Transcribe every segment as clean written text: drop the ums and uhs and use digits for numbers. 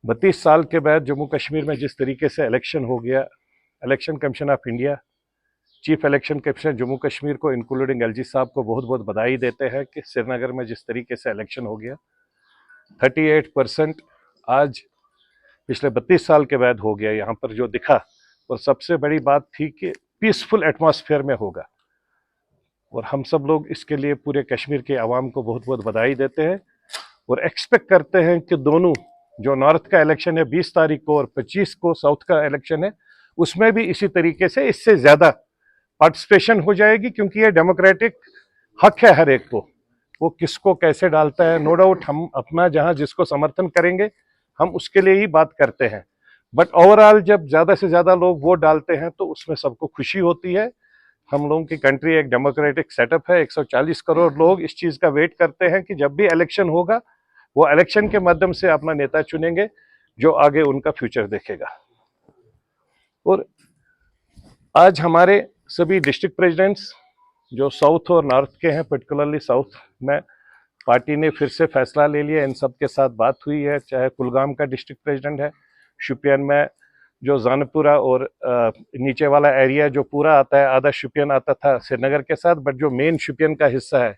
32 साल के बाद जम्मू कश्मीर में जिस तरीके से इलेक्शन हो गया, election commission of India, chief election commissioner Jammu Kashmir को इंक्लूडिंग एलजी साहब को बहुत बहुत बधाई देते हैं कि श्रीनगर में जिस तरीके से इलेक्शन हो गया 38% आज पिछले 32 साल के बाद हो गया यहाँ पर जो दिखा। और सबसे बड़ी बात थी कि पीसफुल एटमॉस्फेयर में होगा और हम सब लोग इसके लिए पूरे कश्मीर के आवाम को बहुत बहुत बधाई देते हैं और एक्सपेक्ट करते हैं कि दोनों जो नॉर्थ का इलेक्शन है 20 तारीख को और 25 को साउथ का इलेक्शन है उसमें भी इसी तरीके से इससे ज़्यादा पार्टिसिपेशन हो जाएगी, क्योंकि ये डेमोक्रेटिक हक है हर एक को, वो किसको कैसे डालता है। नो डाउट हम अपना जहां जिसको समर्थन करेंगे हम उसके लिए ही बात करते हैं, बट ओवरऑल जब ज़्यादा से ज़्यादा लोग वोट डालते हैं तो उसमें सबको खुशी होती है। हम लोगों की कंट्री एक डेमोक्रेटिक सेटअप है, 140 करोड़ लोग इस चीज़ का वेट करते हैं कि जब भी इलेक्शन होगा वो इलेक्शन के माध्यम से अपना नेता चुनेंगे जो आगे उनका फ्यूचर देखेगा। और आज हमारे सभी डिस्ट्रिक्ट प्रेसिडेंट्स जो साउथ और नॉर्थ के हैं, पर्टिकुलरली साउथ में पार्टी ने फिर से फैसला ले लिया, इन सब के साथ बात हुई है। चाहे कुलगाम का डिस्ट्रिक्ट प्रेसिडेंट है, शुपियन में जो जानपुरा और नीचे वाला एरिया जो पूरा आता है, आधा शुपियन आता था श्रीनगर के साथ, बट जो मेन शुपियन का हिस्सा है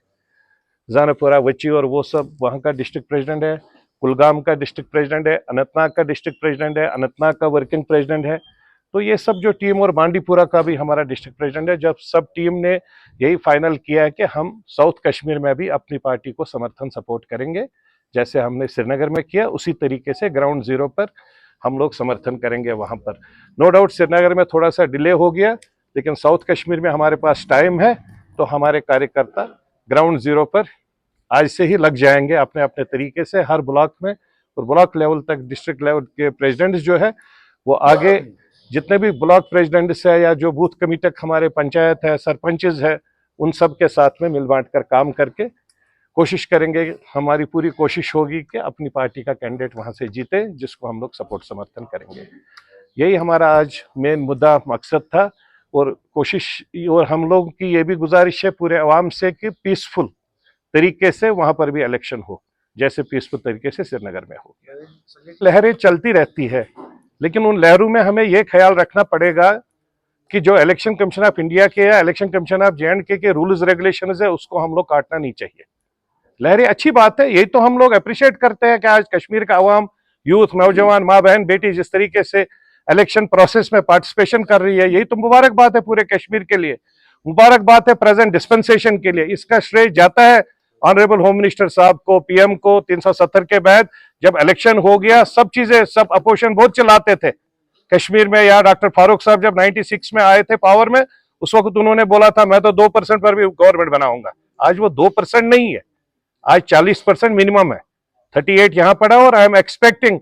जानपुरा वची और वो सब वहाँ का डिस्ट्रिक्ट प्रेसिडेंट है। कुलगाम का डिस्ट्रिक्ट प्रेसिडेंट है, अनंतनाग का डिस्ट्रिक्ट प्रेसिडेंट है, अनंतनाग का वर्किंग प्रेसिडेंट है। तो ये सब जो टीम, और बांडीपुरा का भी हमारा डिस्ट्रिक्ट प्रेसिडेंट है। जब सब टीम ने यही फाइनल किया है कि हम साउथ कश्मीर में भी अपनी पार्टी को समर्थन सपोर्ट करेंगे, जैसे हमने श्रीनगर में किया उसी तरीके से ग्राउंड जीरो पर हम लोग समर्थन करेंगे वहाँ पर। नो डाउट श्रीनगर में थोड़ा सा डिले हो गया, लेकिन साउथ कश्मीर में हमारे पास टाइम है, तो हमारे कार्यकर्ता ग्राउंड जीरो पर आज से ही लग जाएंगे अपने अपने तरीके से हर ब्लॉक में, और ब्लॉक लेवल तक डिस्ट्रिक्ट लेवल के प्रेसिडेंट्स जो है वो आगे जितने भी ब्लॉक प्रेसिडेंट्स है या जो बूथ कमेटी तक हमारे पंचायत है, सरपंचेस है, उन सब के साथ में मिल बांट कर काम करके कोशिश करेंगे। हमारी पूरी कोशिश होगी कि अपनी पार्टी का कैंडिडेट वहां से जीते जिसको हम लोग सपोर्ट समर्थन करेंगे। यही हमारा आज मेन मुद्दा मकसद था और कोशिश, और हम लोग की ये भी गुजारिश है पूरे अवाम से कि पीसफुल तरीके से वहां पर भी इलेक्शन हो, जैसे पीसफुल तरीके से श्रीनगर में हो। लहरें चलती रहती है, लेकिन उन लहरों में हमें यह ख्याल रखना पड़ेगा कि जो इलेक्शन कमीशन ऑफ इंडिया के या इलेक्शन कमीशन ऑफ JNK के रूल्स रेगुलेशंस है उसको हम लोग काटना नहीं चाहिए। लहरें अच्छी बात है, यही तो हम लोग अप्रिशिएट करते हैं कि आज कश्मीर का अवाम, यूथ, नौजवान, माँ बहन बेटी जिस तरीके से इलेक्शन प्रोसेस में पार्टिसिपेशन कर रही है, यही तो मुबारक बात है पूरे कश्मीर के लिए, मुबारक बात है प्रेजेंट डिस्पेंसेशन के लिए। इसका श्रेय जाता है ऑनरेबल होम मिनिस्टर साहब को, PM को। 370 के बाद जब इलेक्शन हो गया, सब चीजें, सब अपोजिशन बहुत चलाते थे कश्मीर में। या डॉक्टर फारूक साहब जब 96 में आए थे पावर में, उस वक्त उन्होंने बोला था मैं तो 2% पर भी गवर्नमेंट बनाऊंगा। आज वो 2% नहीं है, आज 40% मिनिमम है। 38 यहां पड़ा और I am expecting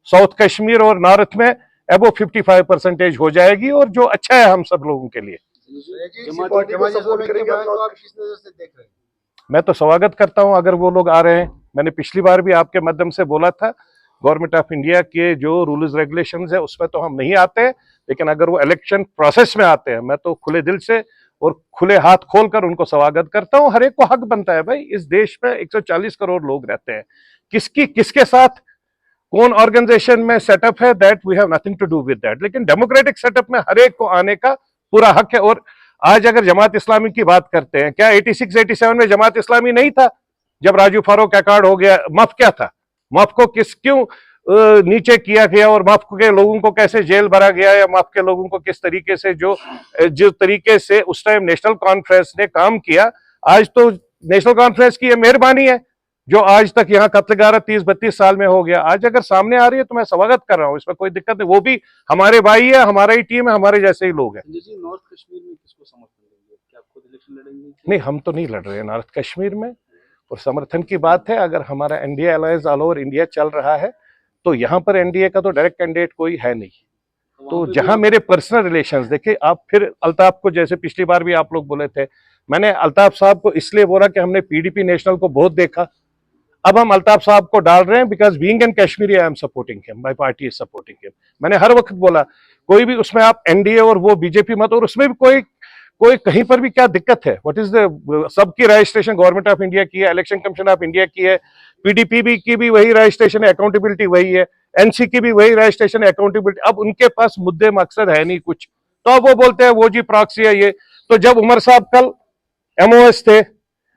south Kashmir और नॉर्थ में अबो 55% हो जाएगी, और जो अच्छा है हम सब लोगों के लिए। मैं तो स्वागत करता हूं अगर वो लोग आ रहे हैं। मैंने पिछली बार भी आपके माध्यम से बोला था, गवर्नमेंट ऑफ इंडिया के जो रूल्स रेगुलेशंस है उसमें तो हम नहीं आते, लेकिन अगर वो इलेक्शन प्रोसेस में आते हैं मैं तो खुले दिल से और खुले हाथ खोलकर उनको स्वागत करता हूं। हर एक को हक बनता है भाई, इस देश में 140 करोड़ लोग रहते हैं, किसके साथ कौन ऑर्गेनाइजेशन में सेटअप है, that we have nothing to do with that, लेकिन डेमोक्रेटिक सेटअप में हर एक को आने का पूरा हक है। और आज अगर जमात इस्लामी की बात करते हैं, क्या 86-87 में जमात इस्लामी नहीं था जब राजू फारूक अकार्ड हो गया? मफ क्या था? मफ को क्यों नीचे किया गया और मफ के लोगों को कैसे जेल भरा गया, या मफ के लोगों को किस तरीके से जिस तरीके से उस टाइम नेशनल कॉन्फ्रेंस ने काम किया, आज तो नेशनल कॉन्फ्रेंस की ये मेहरबानी है जो आज तक यहाँ कत्लगारा 30-32 साल में हो गया। आज अगर सामने आ रही है तो मैं स्वागत कर रहा हूँ, इसमें कोई दिक्कत नहीं। वो भी हमारे भाई है, हमारा ही टीम है, हमारे जैसे ही लोग हैं। नॉर्थ कश्मीर में किसको समर्थन देंगे? क्या आप खुद इलेक्शन लड़ेंगे? नहीं, हम तो नहीं लड़ रहे हैं नॉर्थ कश्मीर में। और समर्थन की बात है, अगर हमारा India alliance all over India चल रहा है तो यहाँ पर NDA का तो डायरेक्ट कैंडिडेट कोई है नहीं। तो जहां मेरे पर्सनल रिलेशंस, देखिए आप फिर अल्ताफ को, जैसे पिछली बार भी आप लोग बोले थे, मैंने अल्ताफ साहब को इसलिए बोला कि हमने PDP नेशनल को बहुत देखा, अब हम अल्ताफ साहब को डाल रहे हैं because being an Kashmiri I am supporting him, my party is supporting him. मैंने हर वक्त बोला कोई भी उसमें आप NDA और वो BJP मत, और उसमें भी कोई कहीं पर भी क्या दिक्कत है? व्हाट इज द, सबकी रजिस्ट्रेशन गवर्नमेंट ऑफ इंडिया की है, इलेक्शन कमीशन ऑफ इंडिया की है, पीडीपी भी की भी वही रजिस्ट्रेशन, अकाउंटेबिलिटी वही है, एनसी की भी वही रजिस्ट्रेशन, अकाउंटेबिलिटी। अब उनके पास मुद्दे मकसद है नहीं कुछ, तो अब वो बोलते हैं वो जी प्रॉक्सी है ये। तो जब उमर साहब कल एमओएस थे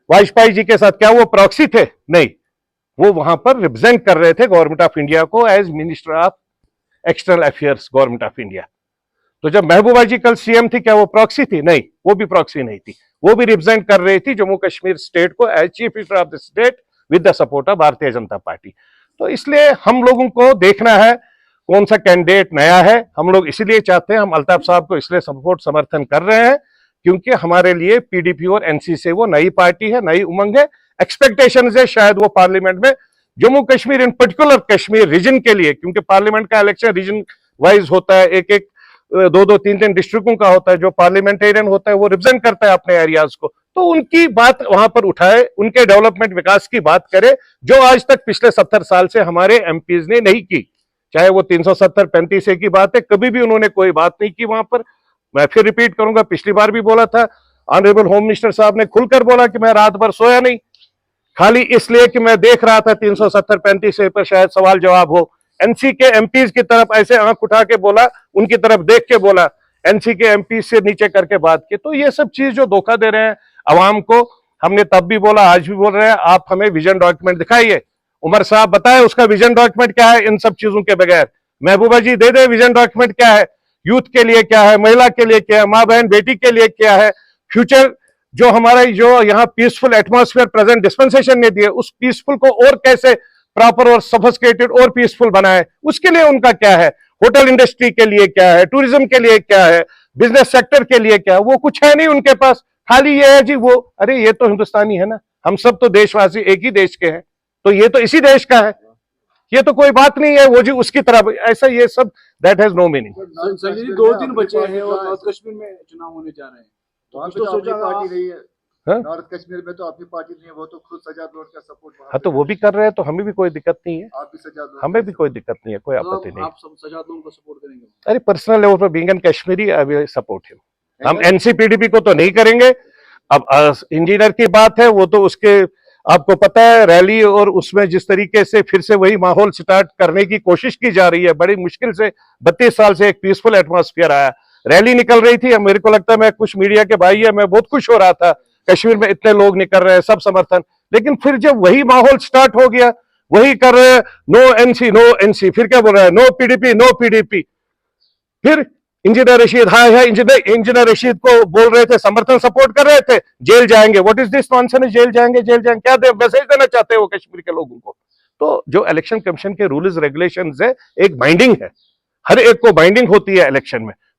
वाजपेयी जी के साथ, क्या वो प्रॉक्सी थे? नहीं, वो वहां पर रिप्रेजेंट कर रहे थे गवर्नमेंट ऑफ इंडिया को as minister of external affairs government of India. तो जब महबूबा जी कल सीएम थी, क्या वो प्रॉक्सी थी? नहीं, वो भी प्रॉक्सी नहीं थी, वो भी रिप्रेजेंट कर रही थी जम्मू कश्मीर स्टेट को as chief minister of the state with the support of Bharatiya Janata party. तो इसलिए हम लोगों को देखना है कौन सा कैंडिडेट नया है। हम लोग इसलिए चाहते हैं, हम अल्ताफ साहब को इसलिए सपोर्ट समर्थन कर रहे हैं क्योंकि हमारे लिए पीडीपी और एनसी से वो नई पार्टी है, नई उमंग है, एक्सपेक्टेशन है शायद वो पार्लियामेंट में Jammu Kashmir in particular Kashmir region के लिए, क्योंकि पार्लियामेंट का इलेक्शन रीजन वाइज होता है, एक एक दो दो तीन तीन डिस्ट्रिक्टों का होता है, जो पार्लियामेंटेरियन होता है वो रिप्रेजेंट करता है अपने एरियाज को, तो उनकी बात वहां पर उठाए, उनके डेवलपमेंट विकास की बात करे जो आज तक पिछले 70 साल से हमारे एमपीज ने नहीं की। चाहे वो 370-35 की बात है, कभी भी उन्होंने कोई बात नहीं की वहां पर। मैं फिर रिपीट करूंगा, पिछली बार भी बोला था, ऑनरेबल होम मिनिस्टर साहब ने खुलकर बोला कि मैं रात भर सोया नहीं, खाली इसलिए कि मैं देख रहा था 370-35 पर शायद सवाल जवाब हो। एनसी के एमपीज की तरफ ऐसे आंख उठा के बोला, उनकी तरफ देख के बोला, एनसी के एमपी से नीचे करके बात की। तो ये सब चीज जो धोखा दे रहे हैं अवाम को, हमने तब भी बोला, आज भी बोल रहे हैं, आप हमें विजन डॉक्यूमेंट दिखाइए। उमर साहब बताए उसका विजन डॉक्यूमेंट क्या है इन सब चीजों के बगैर। महबूबा जी दे दे विजन डॉक्यूमेंट क्या है, यूथ के लिए क्या है, महिला के लिए क्या है, माँ बहन बेटी के लिए क्या है, फ्यूचर जो हमारा जो यहाँ पीसफुल एटमॉस्फेयर प्रेजेंट डिस्पेंसेशन ने दिए, उस पीसफुल को और कैसे प्रॉपर और सफिस्टिकेटेड और पीसफुल बनाए, उसके लिए उनका क्या है, होटल इंडस्ट्री के लिए क्या है, टूरिज्म के लिए क्या है, बिजनेस सेक्टर के लिए क्या है, वो कुछ है नहीं उनके पास। खाली ये है जी वो, अरे ये तो हिंदुस्तानी है ना, हम सब तो देशवासी एक ही देश के हैं, तो ये तो इसी देश का है, ये तो कोई बात नहीं है वो जी उसकी तरफ ऐसा, ये सब that has no meaning. Sanjay ji 2 दिन बचे हैं और नॉर्थ कश्मीर में चुनाव होने जा रहे हैं, तो वहाँ कुछ पे तो तो अपनी सोचा पार्टी नहीं है। हाँ? नॉर्थ कश्मीर में तो अपनी पार्टी नहीं है, वो तो खुद सजाद लोड का सपोर्ट। हाँ तो वो भी कर रहे हैं, तो हमें भी कोई दिक्कत नहीं है, आप भी सजाद लोड, हमें भी कोई दिक्कत नहीं है, कोई तो आपत्ति नहीं। आप सब सजाद लोगों को सपोर्ट करेंगे? अरे पर्सनल लेवल पर being an Kashmiri I will support him. हम एनसीपीडीपी को तो नहीं करेंगे। अब इंजीनियर की बात है, वो तो उसके आपको पता है रैली, और उसमें जिस तरीके से फिर से वही माहौल स्टार्ट करने की कोशिश की जा रही है, बड़ी मुश्किल से 32 साल से एक पीसफुल एटमॉस्फेयर आया, रैली निकल रही थी। अब मेरे को लगता है, मैं कुछ मीडिया के भाई है, मैं बहुत खुश हो रहा था कश्मीर में इतने लोग निकल रहे हैं, सब समर्थन। लेकिन फिर जब वही माहौल स्टार्ट हो गया, वही कर रहे हैं, नो एनसी नो एनसी, फिर क्या बोल रहे हैं, नो पीडीपी नो पीडीपी। फिर इंजीनियर रशीद, हाँ है इंजीनियर रशीद को बोल रहे थे, समर्थन सपोर्ट कर रहे थे, जेल जाएंगे। What is this nonsense, jail जाएंगे जेल जाएंगे, क्या मैसेज देना चाहते हैं वो कश्मीर के लोगों को? तो जो इलेक्शन कमीशन के रूल्स रेगुलेशंस है, एक बाइंडिंग है, हर एक को बाइंडिंग होती है इलेक्शन में।